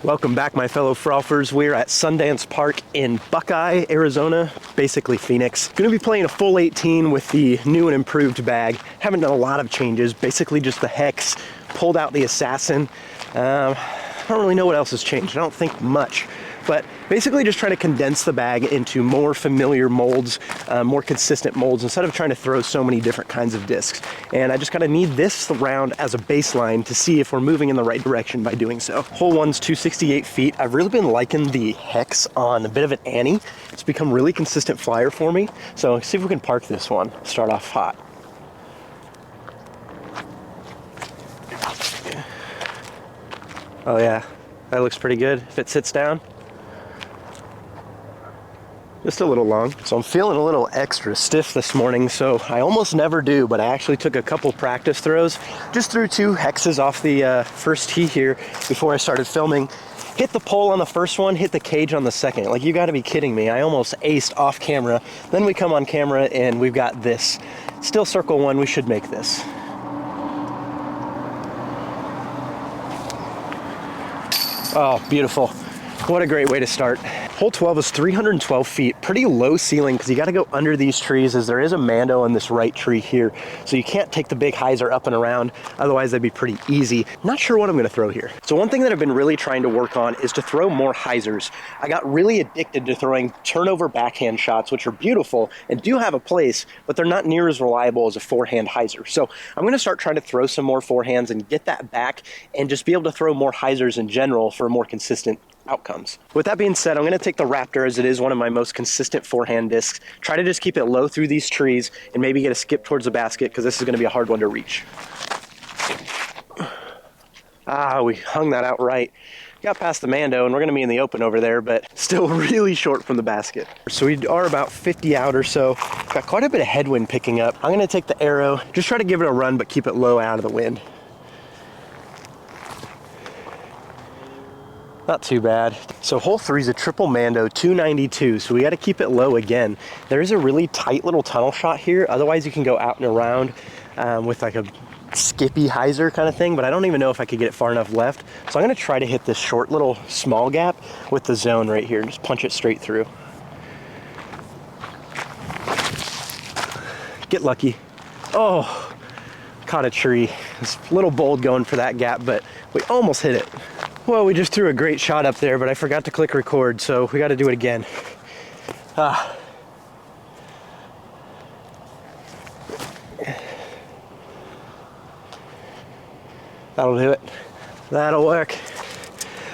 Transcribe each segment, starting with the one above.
Welcome back, my fellow frolfers. We're at Sundance Park in Buckeye, Arizona, basically Phoenix. Gonna be playing a full 18 with the new and improved bag. Haven't done a lot of changes, basically just the hex, pulled out the assassin. I don't really know what else has changed. I don't think much. But basically just trying to condense the bag into more familiar molds, more consistent molds, instead of trying to throw so many different kinds of discs. And I just kind of need this round as a baseline to see if we're moving in the right direction by doing so. Hole 1's 268 feet. I've really been liking the hex on a bit of an Annie. It's become really consistent flyer for me. So let's see if we can park this one. Start off hot. Oh yeah, that looks pretty good if it sits down. Just a little long. So I'm feeling a little extra stiff this morning, so I almost never do, but I actually took a couple practice throws. Just threw 2 hexes off the first tee here before I started filming. Hit the pole on the first one, hit the cage on the second. Like, you gotta be kidding me. I almost aced off camera. Then we come on camera and we've got this. Still circle 1, we should make this. Oh, beautiful. What a great way to start. Hole 12 is 312 feet, pretty low ceiling because you got to go under these trees, as there is a Mando in this right tree here. So you can't take the big hyzer up and around, otherwise that'd be pretty easy. Not sure what I'm going to throw here. So one thing that I've been really trying to work on is to throw more hyzers. I got really addicted to throwing turnover backhand shots, which are beautiful and do have a place, but they're not near as reliable as a forehand hyzer. So I'm going to start trying to throw some more forehands and get that back and just be able to throw more hyzers in general for a more consistent outcomes. With that being said, I'm going to take the Raptor, as it is one of my most consistent forehand discs, try to just keep it low through these trees and maybe get a skip towards the basket, because this is going to be a hard one to reach. Ah, we hung that out right. Got past the Mando and we're going to be in the open over there, but still really short from the basket. So we are about 50 out or so. Got quite a bit of headwind picking up. I'm going to take the arrow, just try to give it a run, but keep it low out of the wind. Not too bad. So hole 3 is a triple Mando, 292, so we got to keep it low again. There is a really tight little tunnel shot here, otherwise you can go out and around with like a skippy hyzer kind of thing, but I don't even know if I could get it far enough left. So I'm going to try to hit this short little small gap with the zone right here and just punch it straight through. Get lucky. Oh, caught a tree. It's a little bold going for that gap, but we almost hit it. Well, we just threw a great shot up there, but I forgot to click record, so we got to do it again. That'll do it. That'll work.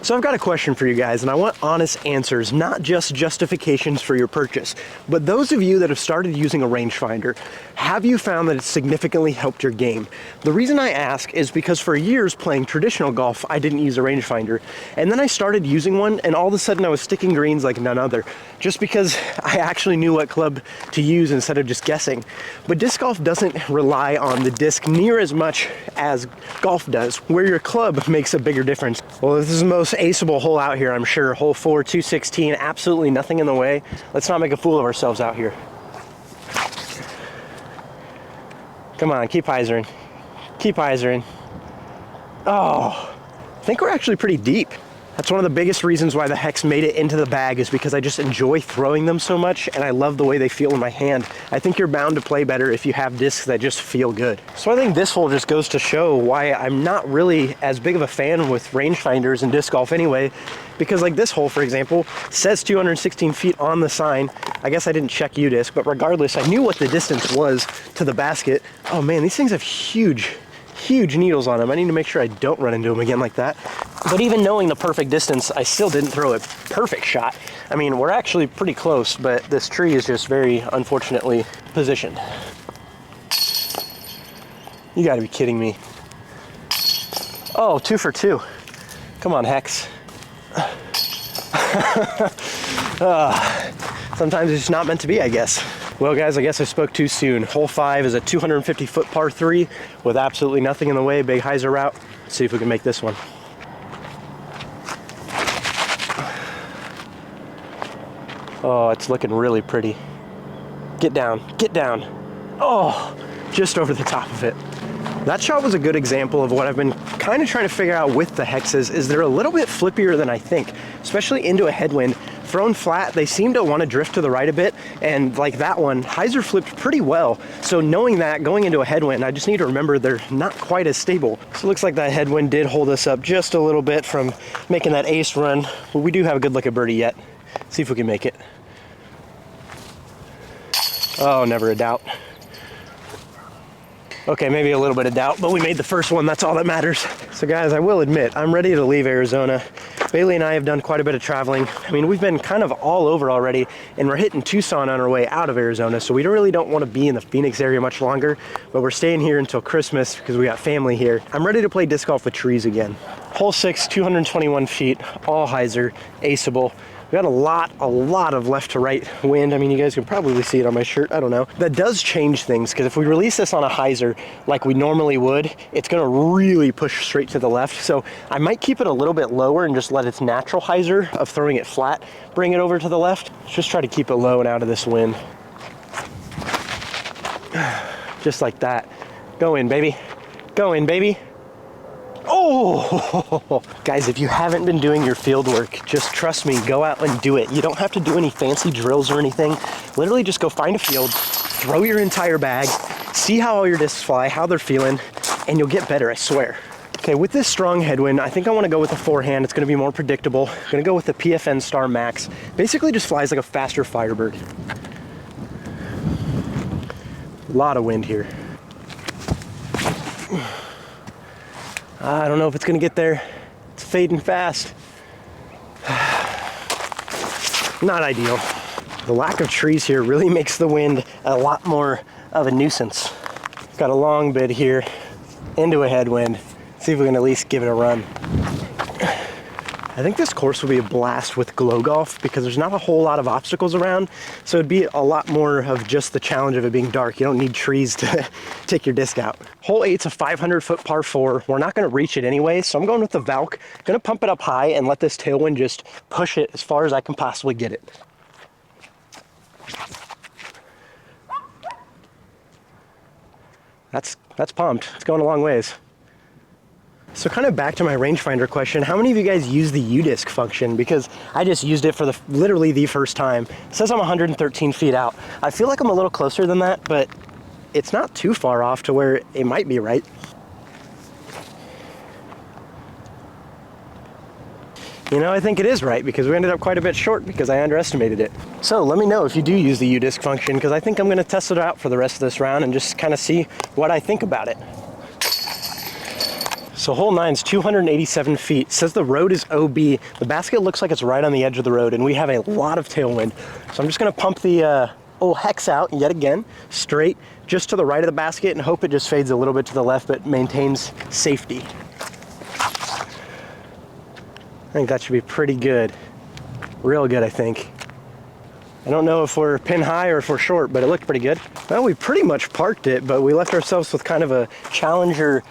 So I've got a question for you guys, and I want honest answers, not just justifications for your purchase. But those of you that have started using a rangefinder, have you found that it's significantly helped your game? The reason I ask is because for years playing traditional golf, I didn't use a rangefinder. And then I started using one, and all of a sudden I was sticking greens like none other, just because I actually knew what club to use instead of just guessing. But disc golf doesn't rely on the disc near as much as golf does, where your club makes a bigger difference. Well, this is the most aceable hole out here, I'm sure. Hole 4, 216, absolutely nothing in the way. Let's not make a fool of ourselves out here. Come on, keep hyzering. Keep hyzering. Oh, I think we're actually pretty deep. That's one of the biggest reasons why the hex made it into the bag, is because I just enjoy throwing them so much and I love the way they feel in my hand. I think you're bound to play better if you have discs that just feel good. So I think this hole just goes to show why I'm not really as big of a fan with rangefinders and disc golf anyway, because like this hole, for example, says 216 feet on the sign. I guess I didn't check UDisc, but regardless, I knew what the distance was to the basket. Oh man, these things have huge needles on them. I need to make sure I don't run into them again like that. But even knowing the perfect distance, I still didn't throw a perfect shot. I mean, we're actually pretty close, but this tree is just very unfortunately positioned. You gotta be kidding me. Oh, 2 for 2. Come on, Hex. Sometimes it's just not meant to be, I guess. Well guys, I guess I spoke too soon. Hole 5 is a 250-foot par 3 with absolutely nothing in the way, big hyzer route. Let's see if we can make this one. Oh, it's looking really pretty. Get down, get down. Oh, just over the top of it. That shot was a good example of what I've been kind of trying to figure out with the hexes is they're a little bit flippier than I think, especially into a headwind. Thrown flat, they seem to want to drift to the right a bit, and like that one, hyzer flipped pretty well. So knowing that, going into a headwind, I just need to remember they're not quite as stable. So it looks like that headwind did hold us up just a little bit from making that ace run, but we do have a good look at birdie yet. See if we can make it. Oh, never a doubt. Okay, maybe a little bit of doubt, but we made the first one, that's all that matters. So guys, I will admit, I'm ready to leave Arizona. Bailey and I have done quite a bit of traveling. I mean, we've been kind of all over already, and we're hitting Tucson on our way out of Arizona, so we really don't want to be in the Phoenix area much longer, but we're staying here until Christmas because we got family here. I'm ready to play disc golf with trees again. Hole 6, 221 feet, all hyzer, aceable. We got a lot of left to right wind. I mean, you guys can probably see it on my shirt, I don't know. That does change things, because if we release this on a hyzer like we normally would, it's gonna really push straight to the left. So I might keep it a little bit lower and just let its natural hyzer of throwing it flat bring it over to the left. Just try to keep it low and out of this wind. Just like that. Go in, baby. Go in, baby. Oh, guys, if you haven't been doing your field work, just trust me, go out and do it. You don't have to do any fancy drills or anything. Literally just go find a field, throw your entire bag, see how all your discs fly, how they're feeling, and you'll get better, I swear. Okay, with this strong headwind, I think I want to go with a forehand. It's going to be more predictable. I'm going to go with the PFN Star Max. Basically just flies like a faster Firebird. A lot of wind here. I don't know if it's gonna get there. It's fading fast. Not ideal. The lack of trees here really makes the wind a lot more of a nuisance. Got a long bid here into a headwind. See if we can at least give it a run. I think this course will be a blast with Glow Golf because there's not a whole lot of obstacles around, so it'd be a lot more of just the challenge of it being dark. You don't need trees to take your disc out. Hole 8's a 500-foot par 4. We're not going to reach it anyway, so I'm going with the Valk. Going to pump it up high and let this tailwind just push it as far as I can possibly get it. That's pumped. It's going a long ways. So kind of back to my rangefinder question, how many of you guys use the U-Disc function? Because I just used it for literally the first time. It says I'm 113 feet out. I feel like I'm a little closer than that, but it's not too far off to where it might be right. You know, I think it is right because we ended up quite a bit short because I underestimated it. So let me know if you do use the U-Disc function because I think I'm going to test it out for the rest of this round and just kind of see what I think about it. So hole 9's 287 feet. It says the road is OB. The basket looks like it's right on the edge of the road and we have a lot of tailwind. So I'm just gonna pump the old hex out yet again, straight, just to the right of the basket and hope it just fades a little bit to the left but maintains safety. I think that should be pretty good. Real good, I think. I don't know if we're pin high or if we're short, but it looked pretty good. Well, we pretty much parked it, but we left ourselves with kind of a challenger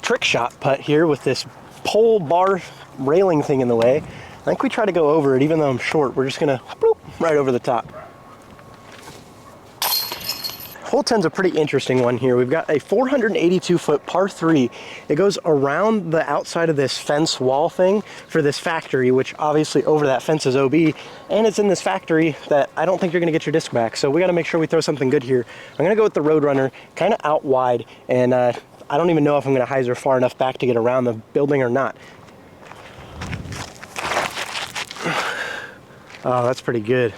trick shot putt here with this pole bar railing thing in the way. I think we try to go over it even though I'm short. We're just gonna bloop, right over the top. Hole 10's a pretty interesting one here. We've got a 482-foot par 3. It goes around the outside of this fence wall thing for this factory, which obviously over that fence is OB, and it's in this factory that I don't think you're gonna get your disc back. So we gotta make sure we throw something good here. I'm gonna go with the Roadrunner, kind of out wide, and I don't even know if I'm going to hyzer far enough back to get around the building or not. Oh, that's pretty good.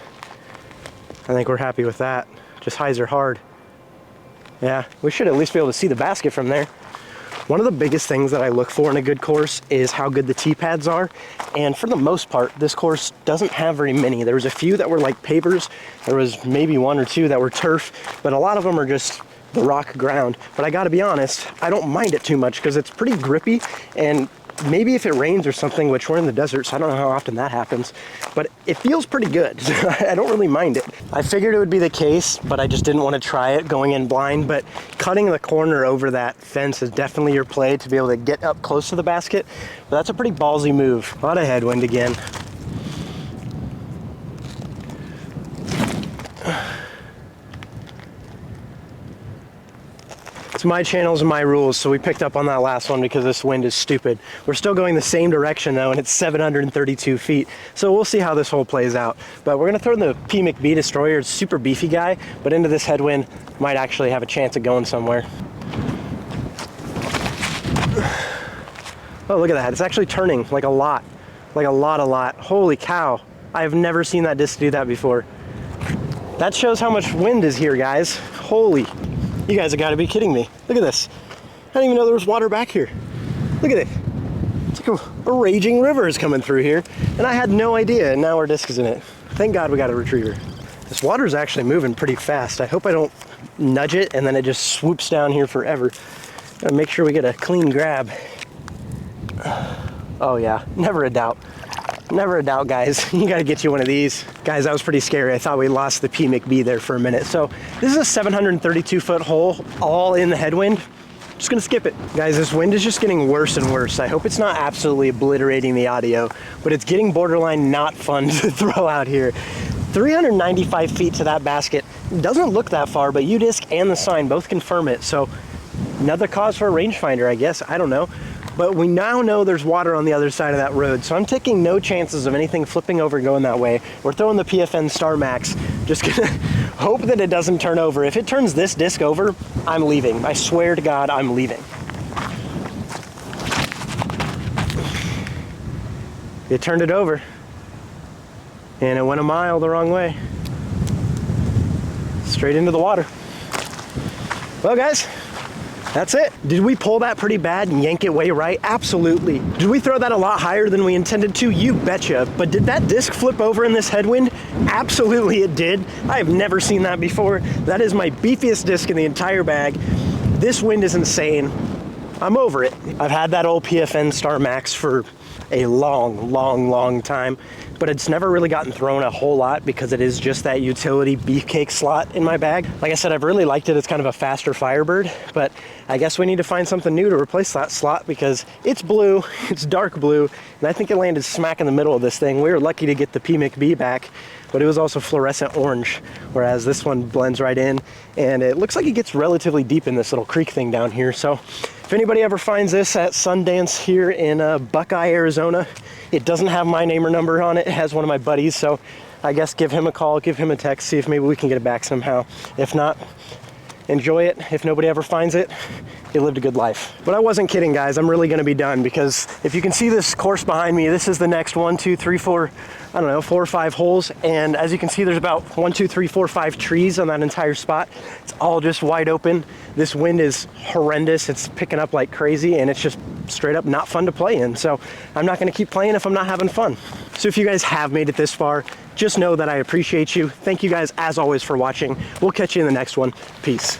I think we're happy with that. Just hyzer hard. Yeah, we should at least be able to see the basket from there. One of the biggest things that I look for in a good course is how good the tee pads are. And for the most part, this course doesn't have very many. There was a few that were like pavers. There was maybe 1 or 2 that were turf, but a lot of them are just the rock ground. But I gotta be honest, I don't mind it too much because it's pretty grippy, and maybe if it rains or something, which we're in the desert, so I don't know how often that happens, but it feels pretty good. I don't really mind it. I figured it would be the case, but I just didn't want to try it going in blind. But cutting the corner over that fence is definitely your play to be able to get up close to the basket. But that's a pretty ballsy move. A lot of headwind again. It's my channels and my rules, so we picked up on that last one because this wind is stupid. We're still going the same direction though, and it's 732 feet. So we'll see how this hole plays out. But we're gonna throw the P. McB Destroyer. It's a super beefy guy, but into this headwind, might actually have a chance of going somewhere. Oh, look at that. It's actually turning like a lot. Like a lot. Holy cow. I have never seen that disc do that before. That shows how much wind is here, guys. Holy, you guys have got to be kidding me. Look at this. I didn't even know there was water back here. Look at it. It's like a raging river is coming through here, and I had no idea, and now our disc is in it. Thank God we got a retriever. This water is actually moving pretty fast. I hope I don't nudge it and then it just swoops down here forever. Gotta make sure we get a clean grab. Oh yeah, never a doubt. Never a doubt, guys. You gotta get you one of these. Guys, that was pretty scary. I thought we lost the P. McB there for a minute. So this is a 732 foot hole, all in the headwind. Just gonna skip it. Guys, this wind is just getting worse and worse. I hope it's not absolutely obliterating the audio, but it's getting borderline not fun to throw out here. 395 feet to that basket. Doesn't look that far, but UDisc and the sign both confirm it. So another cause for a rangefinder, I guess. I don't know. But we now know there's water on the other side of that road, so I'm taking no chances of anything flipping over going that way. We're throwing the PFN Star Max. Just gonna hope that it doesn't turn over. If it turns this disc over, I'm leaving. I swear to God, I'm leaving. It turned it over, and it went a mile the wrong way. Straight into the water. Well, guys, that's it. Did we pull that pretty bad and yank it way right? Absolutely. Did we throw that a lot higher than we intended to? You betcha. But did that disc flip over in this headwind? Absolutely it did. I have never seen that before. That is my beefiest disc in the entire bag. This wind is insane. I'm over it. I've had that old PFN Star Max for a long time, but it's never really gotten thrown a whole lot because it is just that utility beefcake slot in my bag. Like I said, I've really liked it. It's kind of a faster Firebird, but I guess we need to find something new to replace that slot because it's blue, it's dark blue, and I think it landed smack in the middle of this thing. We were lucky to get the P. McB back, but it was also fluorescent orange, whereas this one blends right in, and it looks like it gets relatively deep in this little creek thing down here. So if anybody ever finds this at Sundance here in Buckeye, Arizona, it doesn't have my name or number on it. It has one of my buddies, so I guess give him a call, give him a text, see if maybe we can get it back somehow. If not, enjoy it. If nobody ever finds it, you lived a good life. But I wasn't kidding, guys. I'm really gonna be done because if you can see this course behind me, this is the next 1, 2, 3, 4, I don't know, 4 or 5 holes. And as you can see, there's about 1, 2, 3, 4, 5 trees on that entire spot. It's all just wide open. This wind is horrendous. It's picking up like crazy and it's just straight up not fun to play in. So I'm not gonna keep playing if I'm not having fun. So if you guys have made it this far, just know that I appreciate you. Thank you guys as always for watching. We'll catch you in the next one. Peace.